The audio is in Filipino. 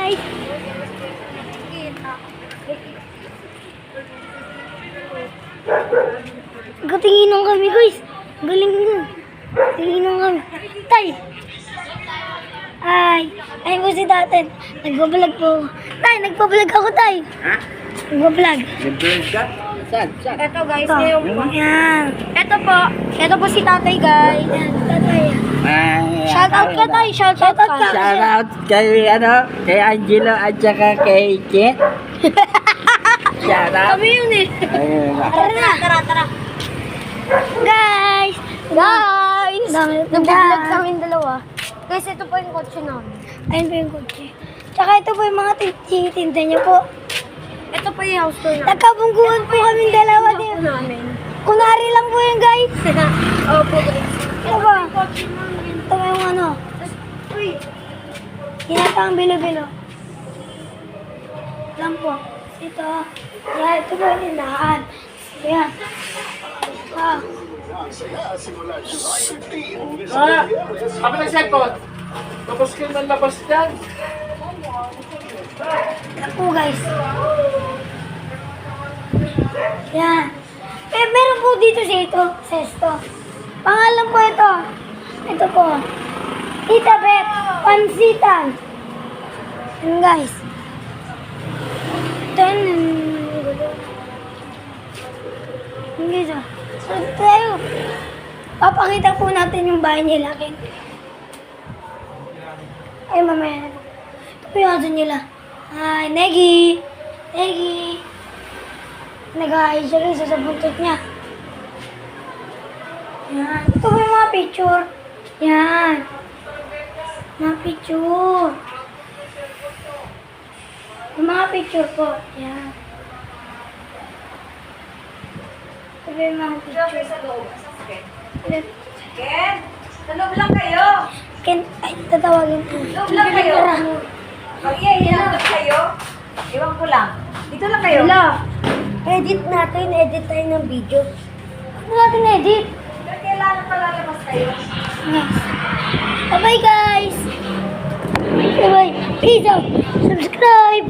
guys! Gatinginan kami guys! Galing na! Tinginan kami! Tay! Ay! Ayun po si Taten! Nagbablog po ako! Tay! Nagbablog ako tay! Ha? Nagbablog! Nag-vlog ka? Saan? Saan? Ito guys, Ito! ngayon po. Yan! Ito po si tatay guys. Yan! Tatay! Shout out ka tayo, shout out ka. Shout out kay kay Angelo at saka kay Chet. Shout out. Kami yun eh. Ayun. Tara. Guys! Guys! Dami- Nag-vlog kami dalawa. Guys, ito po yung kotse namin. Ayun po yung kotse. Tsaka ito po yung mga tinitinda niyo po. Ito po yung house tour namin. Nagkabungguan po kami dalawa Ito din. po namin. Kunwari lang po yun guys. Opo guys. Ano ba? Kotse namin. Ito ba yung ano? Uy! Hinatang bilo-bilo. Lang po. Ito. Yan, ito po yung tindahan. Yan. Ah. Kami ng cellphone. Tapos kayo ng labas dyan. Yan po guys. Yan. Meron po dito sesto. Pangalan po ito. Ito po. Tita Bet. Pansitan. Yan guys. Ito yun. Yan guys oh. So tayo. Papakita po natin yung bahay nila. Ay mamaya. Ito po yung aso nila. Hi, Negi. Negi. Nag-aayos siya guys sa buntot niya. Yan. Ito po yung mga picture. Yan. Mga picture. Yung mga picture po. Yan. Ito po yung mga picture. Ken! Sa loob lang kayo! Ken, ay, tatawagin po. Loob lang kayo! Mag-iayayagap kayo? Iwan ko lang. Dito lang kayo. Hello. Edit natin. Edit tayo ng video. Ano natin edit? Kailangan palalabas kayo. Yes. Bye-bye guys. Bye-bye. Peace out. Subscribe.